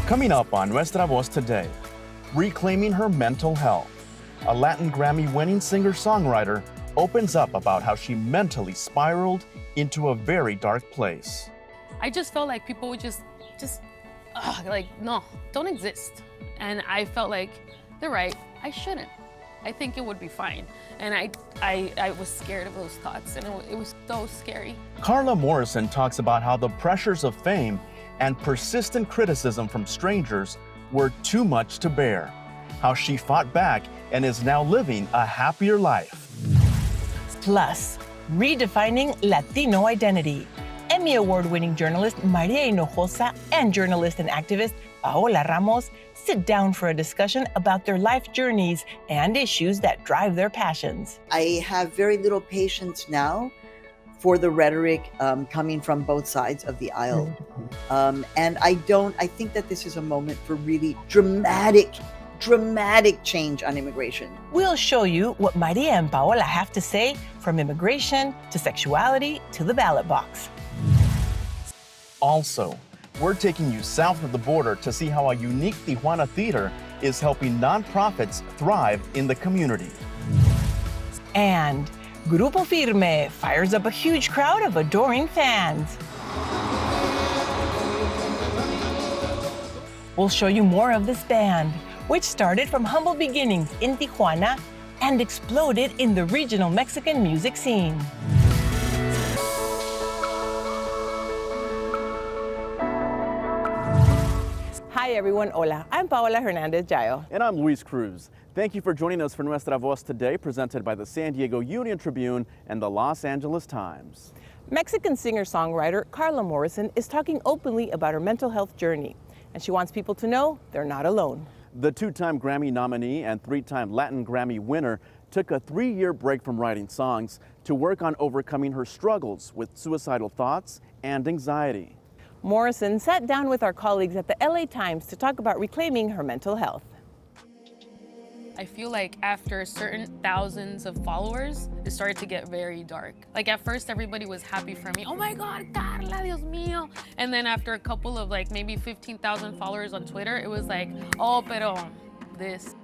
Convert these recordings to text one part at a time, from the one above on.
Coming up on Nuestra Voz today, reclaiming her mental health. A Latin Grammy-winning singer-songwriter opens up about how she mentally spiraled into a very dark place. I just felt like people would no, don't exist. And I felt like, they're right, I shouldn't. I think it would be fine. And I was scared of those thoughts, and it was so scary. Carla Morrison talks about how the pressures of fame and persistent criticism from strangers were too much to bear, how she fought back and is now living a happier life. Plus, redefining Latino identity. Emmy Award-winning journalist Maria Hinojosa and journalist and activist Paola Ramos sit down for a discussion about their life journeys and issues that drive their passions. I have very little patience now for the rhetoric coming from both sides of the aisle. And I think that this is a moment for really dramatic change on immigration. We'll show you what Maria and Paola have to say, from immigration to sexuality to the ballot box. Also, we're taking you south of the border to see how a unique Tijuana theater is helping nonprofits thrive in the community. And Grupo Firme fires up a huge crowd of adoring fans. We'll show you more of this band, which started from humble beginnings in Tijuana and exploded in the regional Mexican music scene. Hi everyone, hola. I'm Paola Hernandez-Jayo. And I'm Luis Cruz. Thank you for joining us for Nuestra Voz today, presented by the San Diego Union-Tribune and the Los Angeles Times. Mexican singer-songwriter Carla Morrison is talking openly about her mental health journey, and she wants people to know they're not alone. The two-time Grammy nominee and three-time Latin Grammy winner took a 3-year break from writing songs to work on overcoming her struggles with suicidal thoughts and anxiety. Morrison sat down with our colleagues at the LA Times to talk about reclaiming her mental health. I feel like after certain thousands of followers, it started to get very dark. Like at first, everybody was happy for me. Oh my God, Carla, Dios mío. And then after a couple of maybe 15,000 followers on Twitter, it was like, oh, pero this.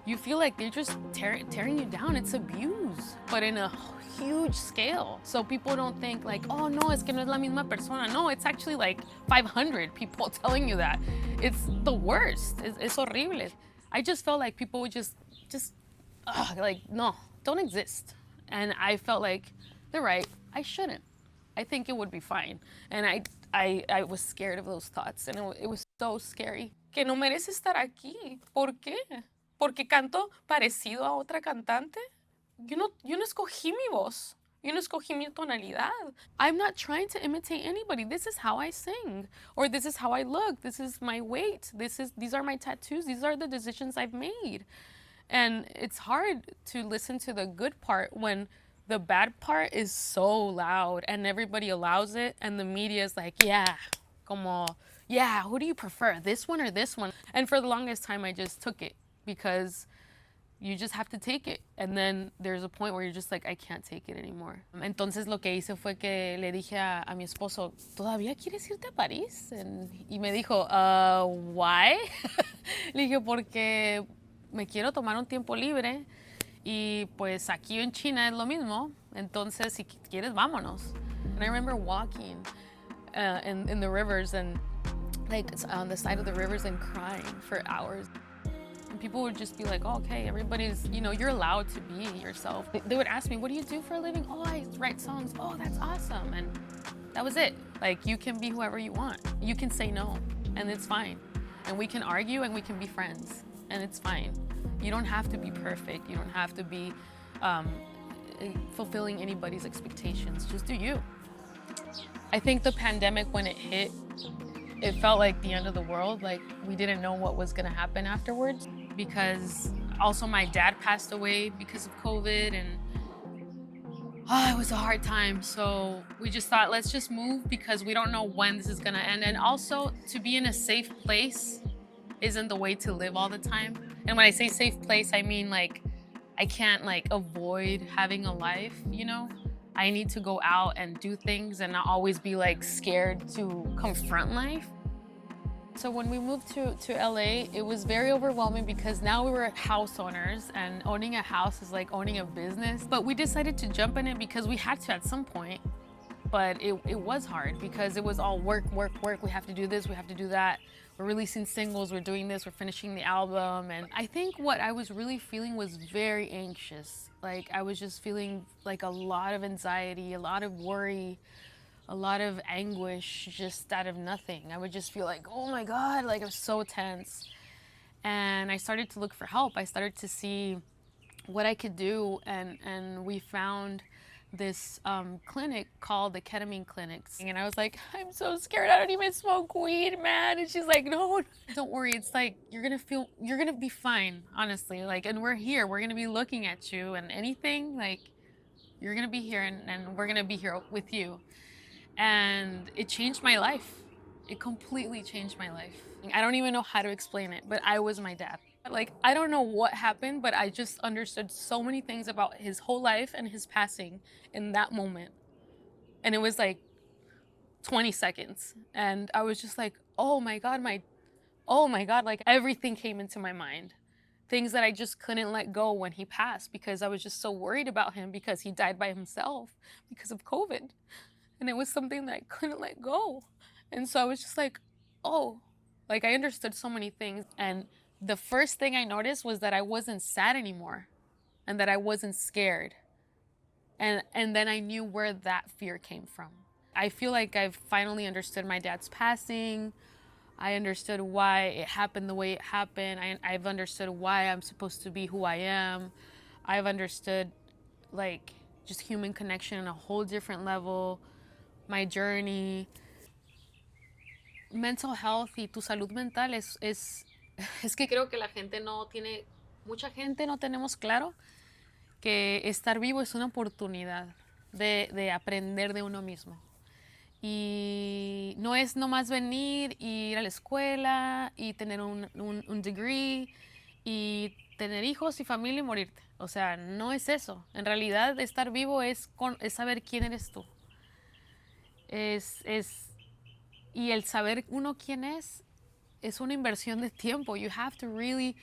You feel like they're just tearing you down. It's abuse, but in a huge scale. So people don't think like, oh no, es que no es la misma persona. No, it's actually like 500 people telling you that. It's the worst. It's horrible. I just felt like people would no, don't exist. And I felt like, they're right, I shouldn't. I think it would be fine. And I was scared of those thoughts, and it was so scary. Que no mereces estar aquí. ¿Por qué? Porque canto parecido a otra cantante. Yo no escogí mi voz. Yo no escogí mi tonalidad. I'm not trying to imitate anybody. This is how I sing. Or this is how I look. This is my weight. These are my tattoos. These are the decisions I've made. And it's hard to listen to the good part when the bad part is so loud and everybody allows it, and the media is like, yeah, who do you prefer, this one or this one? And for the longest time, I just took it, because you just have to take it. And then there's a point where you're just like, I can't take it anymore. Entonces lo que hice fue que le dije a mi esposo, ¿todavía quieres irte a París? Y me dijo, why? Le dije, porque me quiero tomar un tiempo libre, y pues aquí en China es lo mismo. Entonces, si quieres, vámonos. And I remember walking in the rivers, and on the side of the rivers, and crying for hours. And people would just be like, oh, okay, everybody's, you're allowed to be yourself. They would ask me, what do you do for a living? Oh, I write songs. Oh, that's awesome. And that was it. Like, you can be whoever you want. You can say no, and it's fine. And we can argue, and we can be friends, and it's fine. You don't have to be perfect. You don't have to be fulfilling anybody's expectations. Just do you. I think the pandemic, when it hit, it felt like the end of the world. Like, we didn't know what was gonna happen afterwards, because also my dad passed away because of COVID, and it was a hard time. So we just thought, let's just move, because we don't know when this is gonna end. And also, to be in a safe place isn't the way to live all the time. And when I say safe place, I mean I can't avoid having a life, I need to go out and do things and not always be scared to confront life. So when we moved to LA, it was very overwhelming because now we were house owners, and owning a house is like owning a business. But we decided to jump in it because we had to at some point. But it was hard because it was all work, work, work. We have to do this, we have to do that. We're releasing singles, we're doing this, we're finishing the album. And I think what I was really feeling was very anxious. Like I was just feeling like a lot of anxiety, a lot of worry, a lot of anguish just out of nothing. I would just feel like, oh my God, like I was so tense. And I started to look for help. I started to see what I could do, and we found this clinic called the Ketamine Clinics. And I was like, I'm so scared, I don't even smoke weed, man. And she's like, no, don't worry. It's like, you're gonna be fine, honestly. Like, and we're here, we're gonna be looking at you, and anything, like, you're gonna be here, and we're gonna be here with you. And it changed my life. It completely changed my life. I don't even know how to explain it, but I was my dad. Like, I don't know what happened, but I just understood so many things about his whole life and his passing in that moment. And it was like 20 seconds. And I was just like, oh my God, like everything came into my mind. Things that I just couldn't let go when he passed because I was just so worried about him because he died by himself because of COVID. And it was something that I couldn't let go. And so I was just like, oh, like I understood so many things. And the first thing I noticed was that I wasn't sad anymore and that I wasn't scared. And then I knew where that fear came from. I feel like I've finally understood my dad's passing. I understood why it happened the way it happened. I've understood why I'm supposed to be who I am. I've understood like just human connection on a whole different level, my journey. Mental health y tu salud mental es que creo que mucha gente no tenemos claro que estar vivo es una oportunidad de aprender de uno mismo. Y no es nomás venir, ir a la escuela y tener un degree y tener hijos y familia y morirte. O sea, no es eso. En realidad, estar vivo es saber quién eres tú. Y el saber uno quién es una inversión de tiempo. You have to really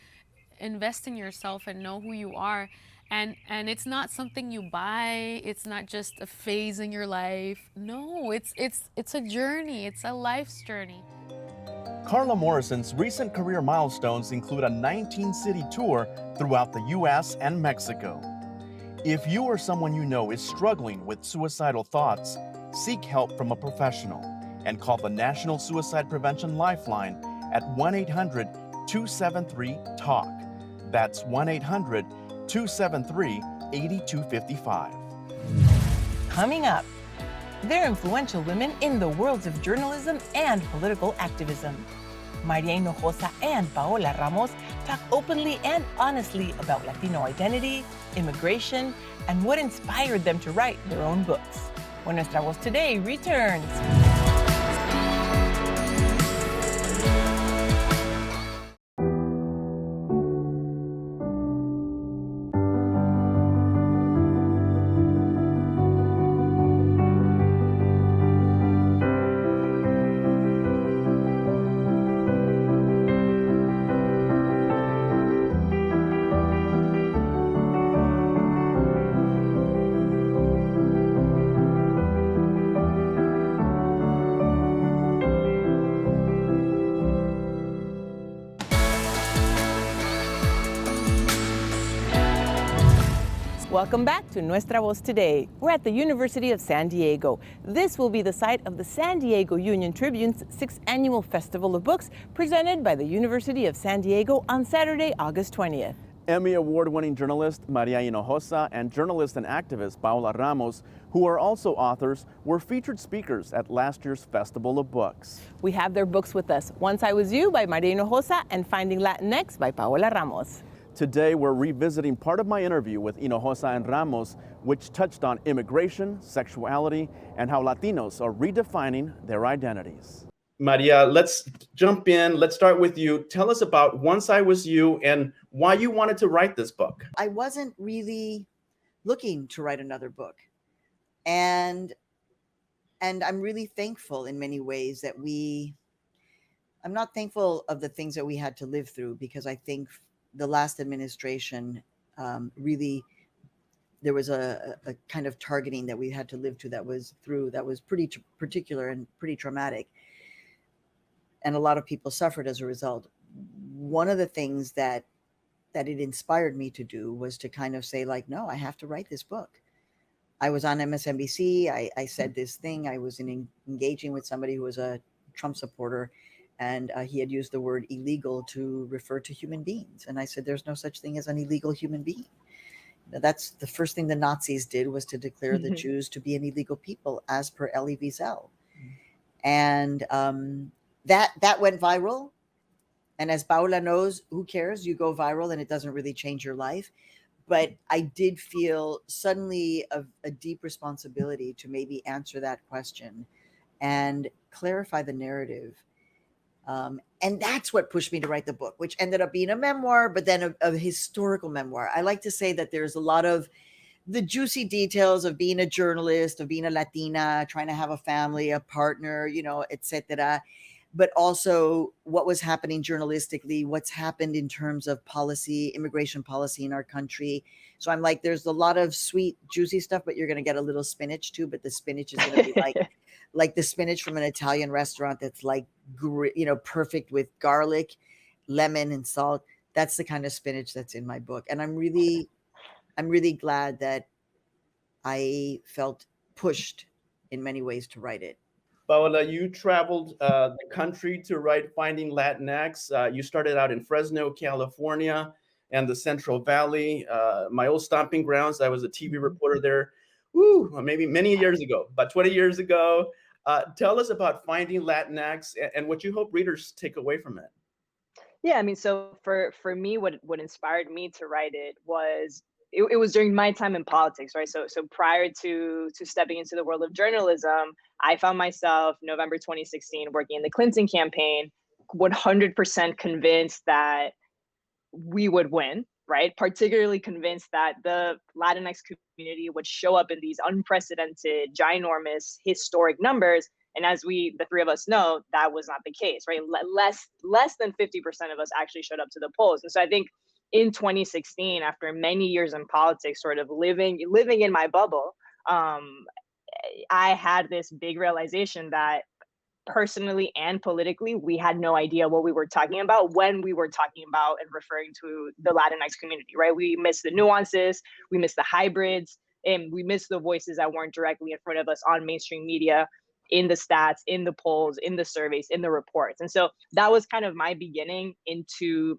invest in yourself and know who you are. And it's not something you buy. It's not just a phase in your life. No, it's a journey. It's a life's journey. Carla Morrison's recent career milestones include a 19-city tour throughout the U.S. and Mexico. If you or someone you know is struggling with suicidal thoughts, seek help from a professional and call the National Suicide Prevention Lifeline at 1-800-273-TALK. That's 1-800-273-8255. Coming up, they're influential women in the worlds of journalism and political activism. Maria Hinojosa and Paola Ramos talk openly and honestly about Latino identity, immigration, and what inspired them to write their own books. When Nuestra Voz Today returns. Welcome back to Nuestra Voz Today. We're at the University of San Diego. This will be the site of the San Diego Union-Tribune's 6th Annual Festival of Books, presented by the University of San Diego on Saturday, August 20th. Emmy Award-winning journalist Maria Hinojosa and journalist and activist Paola Ramos, who are also authors, were featured speakers at last year's Festival of Books. We have their books with us, Once I Was You by Maria Hinojosa and Finding Latinx by Paola Ramos. Today, we're revisiting part of my interview with Hinojosa and Ramos, which touched on immigration, sexuality, and how Latinos are redefining their identities. Maria, let's jump in. Let's start with you. Tell us about Once I Was You and why you wanted to write this book. I wasn't really looking to write another book. And I'm really thankful in many ways that I'm not thankful of the things that we had to live through, because I think the last administration really, there was a kind of targeting that we had to live to that was pretty particular and pretty traumatic. And a lot of people suffered as a result. One of the things that it inspired me to do was to kind of say, like, no, I have to write this book. I was on MSNBC. I said this thing. I was engaging with somebody who was a Trump supporter, and he had used the word illegal to refer to human beings. And I said, there's no such thing as an illegal human being. That's the first thing the Nazis did, was to declare the Jews to be an illegal people, as per Elie Wiesel. And that went viral. And as Paola knows, who cares? You go viral and it doesn't really change your life. But I did feel suddenly a deep responsibility to maybe answer that question and clarify the narrative. And that's what pushed me to write the book, which ended up being a memoir, but then a historical memoir. I like to say that there's a lot of the juicy details of being a journalist, of being a Latina, trying to have a family, a partner, you know, etc. But also what was happening journalistically, what's happened in terms of policy, immigration policy in our country. So I'm like, there's a lot of sweet, juicy stuff, but you're going to get a little spinach too. But the spinach is going to be like the spinach from an Italian restaurant that's like, you know, perfect with garlic, lemon, and salt. That's the kind of spinach that's in my book. And I'm really glad that I felt pushed in many ways to write it. Paola, you traveled the country to write Finding Latinx. You started out in Fresno, California, and the Central Valley. My old stomping grounds. I was a TV reporter there, maybe many years ago, about 20 years ago. Tell us about Finding Latinx and what you hope readers take away from it. Yeah, I mean, so for me, what inspired me to write it was it was during my time in politics, right? So prior to stepping into the world of journalism, I found myself November 2016 working in the Clinton campaign, 100% convinced that we would win, right? Particularly convinced that the Latinx community would show up in these unprecedented, ginormous, historic numbers. And as the three of us know, that was not the case, right? Less than 50% of us actually showed up to the polls. And so I think in 2016, after many years in politics, sort of living in my bubble, I had this big realization that personally and politically, we had no idea what we were talking about when we were talking about and referring to the Latinx community, right? We missed the nuances, we missed the hybrids, and we missed the voices that weren't directly in front of us on mainstream media, in the stats, in the polls, in the surveys, in the reports. And so that was kind of my beginning into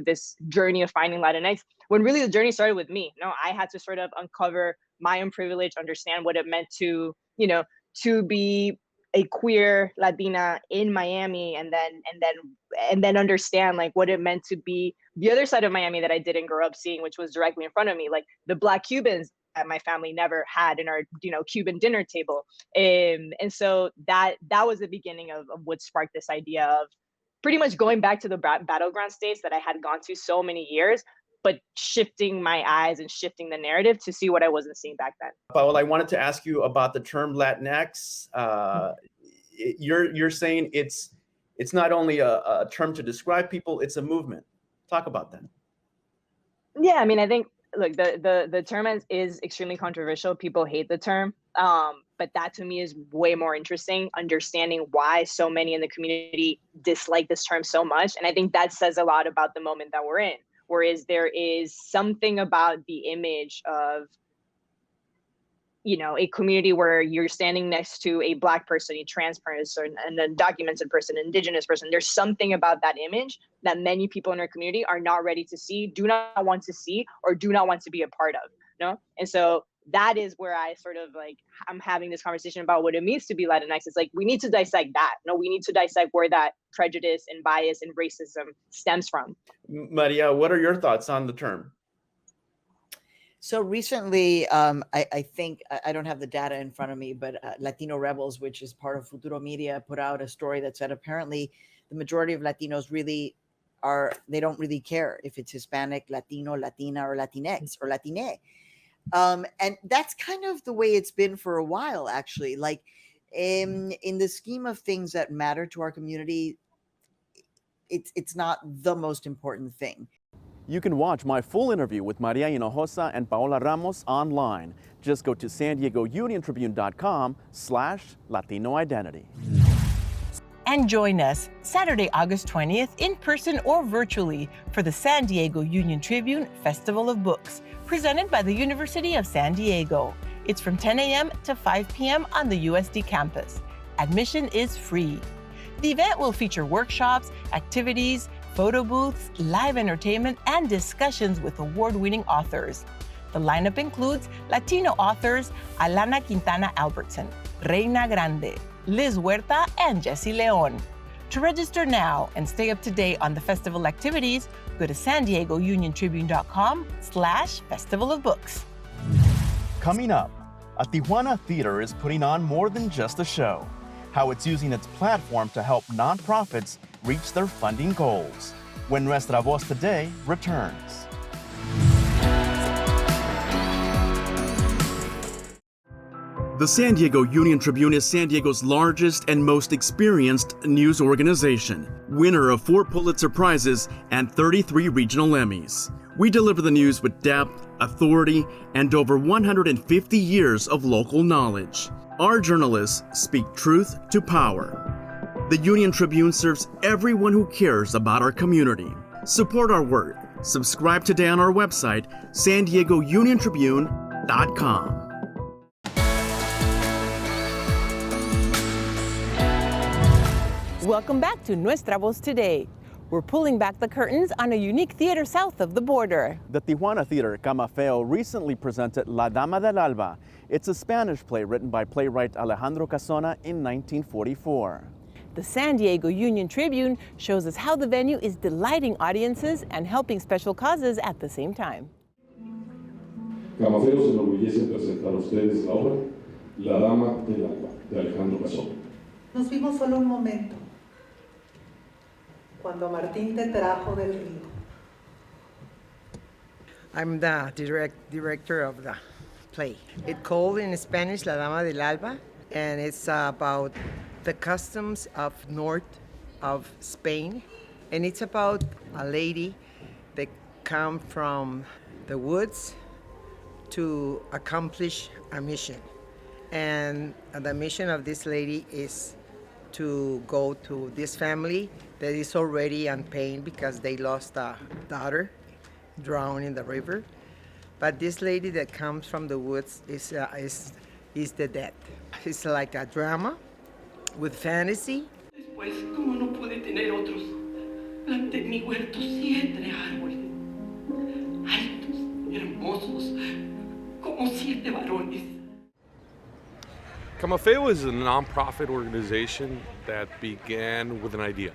this journey of finding Latinx, when really the journey started with me. I had to sort of uncover my own privilege, understand what it meant to be a queer Latina in Miami, and then understand like what it meant to be the other side of Miami that I didn't grow up seeing, which was directly in front of me, like the Black Cubans that my family never had in our Cuban dinner table. And so that was the beginning of what sparked this idea of pretty much going back to the battleground states that I had gone to so many years, but shifting my eyes and shifting the narrative to see what I wasn't seeing back then. Paola, I wanted to ask you about the term Latinx. You're saying it's not only a term to describe people, it's a movement. Talk about that. Yeah, I mean, I think, look, the term is extremely controversial. People hate the term. But that to me is way more interesting, understanding why so many in the community dislike this term so much. And I think that says a lot about the moment that we're in. Whereas there is something about the image of, a community where you're standing next to a Black person, a trans person, and a documented person, an Indigenous person. There's something about that image that many people in our community are not ready to see, do not want to see, or do not want to be a part of. And so that is where I sort of I'm having this conversation about what it means to be Latinx. It's like, we need to dissect that. We need to dissect where that prejudice and bias and racism stems from. Maria, what are your thoughts on the term? So recently, I think, I don't have the data in front of me, but Latino Rebels, which is part of Futuro Media, put out a story that said apparently the majority of Latinos they don't really care if it's Hispanic, Latino, Latina, or Latinx or Latine. And that's kind of the way it's been for a while, actually. Like in the scheme of things that matter to our community, it's not the most important thing. You can watch my full interview with Maria Hinojosa and Paola Ramos online. Just go to SanDiegoUnionTribune.com/Latino Identity. And join us Saturday, August 20th, in person or virtually, for the San Diego Union-Tribune Festival of Books, presented by the University of San Diego. It's from 10 a.m. to 5 p.m. on the USD campus. Admission is free. The event will feature workshops, activities, photo booths, live entertainment, and discussions with award-winning authors. The lineup includes Latino authors Alana Quintana Albertson, Reina Grande, Liz Huerta, and Jessie Leon. To register now and stay up to date on the festival activities, go to SanDiegoUnionTribune.com/Festival of Books. Coming up, a Tijuana theater is putting on more than just a show. How it's using its platform to help nonprofits reach their funding goals. When Nuestra Voz Today returns. The San Diego Union-Tribune is San Diego's largest and most experienced news organization, winner of 4 Pulitzer Prizes and 33 regional Emmys. We deliver the news with depth, authority, and over 150 years of local knowledge. Our journalists speak truth to power. The Union-Tribune serves everyone who cares about our community. Support our work. Subscribe today on our website, SanDiegoUnionTribune.com. Welcome back to Nuestra Voz Today. We're pulling back the curtains on a unique theater south of the border. The Tijuana Theater Camafeo recently presented La Dama del Alba. It's a Spanish play written by playwright Alejandro Casona in 1944. The San Diego Union-Tribune shows us how the venue is delighting audiences and helping special causes at the same time. Camafeo se enorgullece en presentar a ustedes la obra La Dama del Alba, de Alejandro Casona. Nos vimos solo un momento, cuando Martín te trajo del río. I'm the director of the play. It's called in Spanish La Dama del Alba, and it's about the customs of north of Spain. And it's about a lady that come from the woods to accomplish a mission. And the mission of this lady is to go to this family that is already in pain because they lost a daughter drowned in the river. But this lady that comes from the woods is the dead. It's like a drama with fantasy. Después, como no pude tener otros, planté en mi huerto 7 árboles, altos, hermosos, como 7 varones. Camafeo is a nonprofit organization that began with an idea.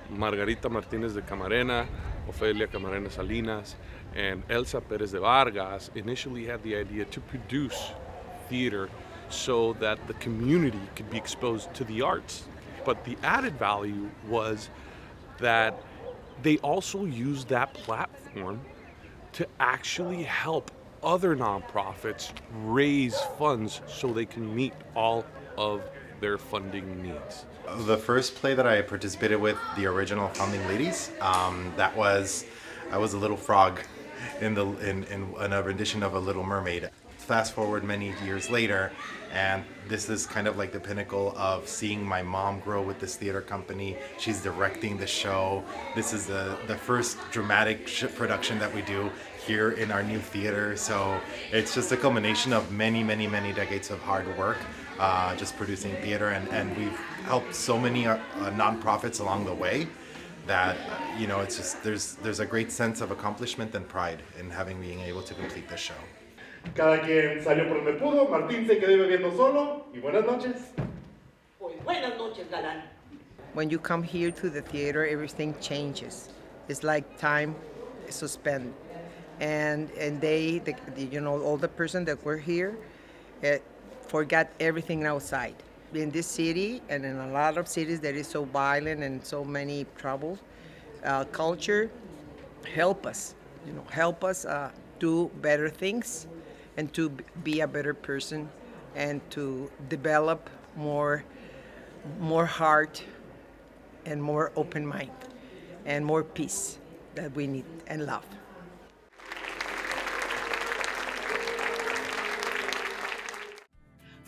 Margarita Martinez de Camarena, Ofelia Camarena Salinas, and Elsa Perez de Vargas initially had the idea to produce theater so that the community could be exposed to the arts. But the added value was that they also used that platform to actually help other nonprofits raise funds so they can meet all of their funding needs. The first play that I participated with, the original Founding Ladies, I was a little frog in a rendition of a Little Mermaid. Fast forward many years later, and this is kind of like the pinnacle of seeing my mom grow with this theater company. She's directing the show. This is the first dramatic production that we do here in our new theater. So it's just a culmination of many decades of hard work, just producing theater, and we've helped so many nonprofits along the way that it's just there's a great sense of accomplishment and pride in being able to complete this show. Cada quien salió por donde pudo, Martín se quedó bebiendo solo, y buenas noches. Pues buenas noches, galán. When you come here to the theater, everything changes. It's like time is suspended. And they all the person that were here forgot everything outside. In this city and in a lot of cities that is so violent and so many troubles, culture help us do better things and to be a better person and to develop more heart and more open mind and more peace that we need and love.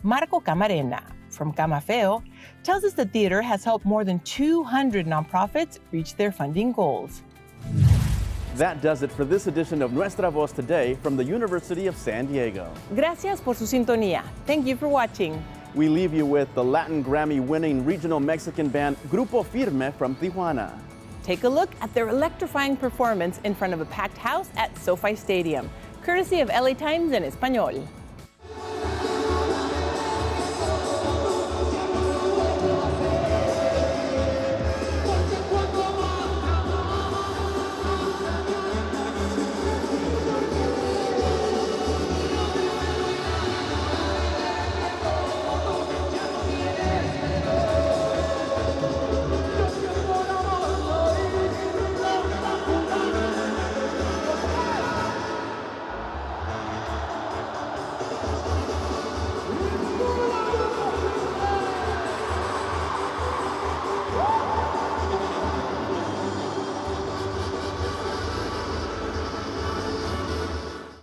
Marco Camarena from Camafeo tells us the theater has helped more than 200 nonprofits reach their funding goals. That does it for this edition of Nuestra Voz Today from the University of San Diego. Gracias por su sintonía. Thank you for watching. We leave you with the Latin Grammy-winning regional Mexican band Grupo Firme from Tijuana. Take a look at their electrifying performance in front of a packed house at SoFi Stadium, courtesy of LA Times en Español.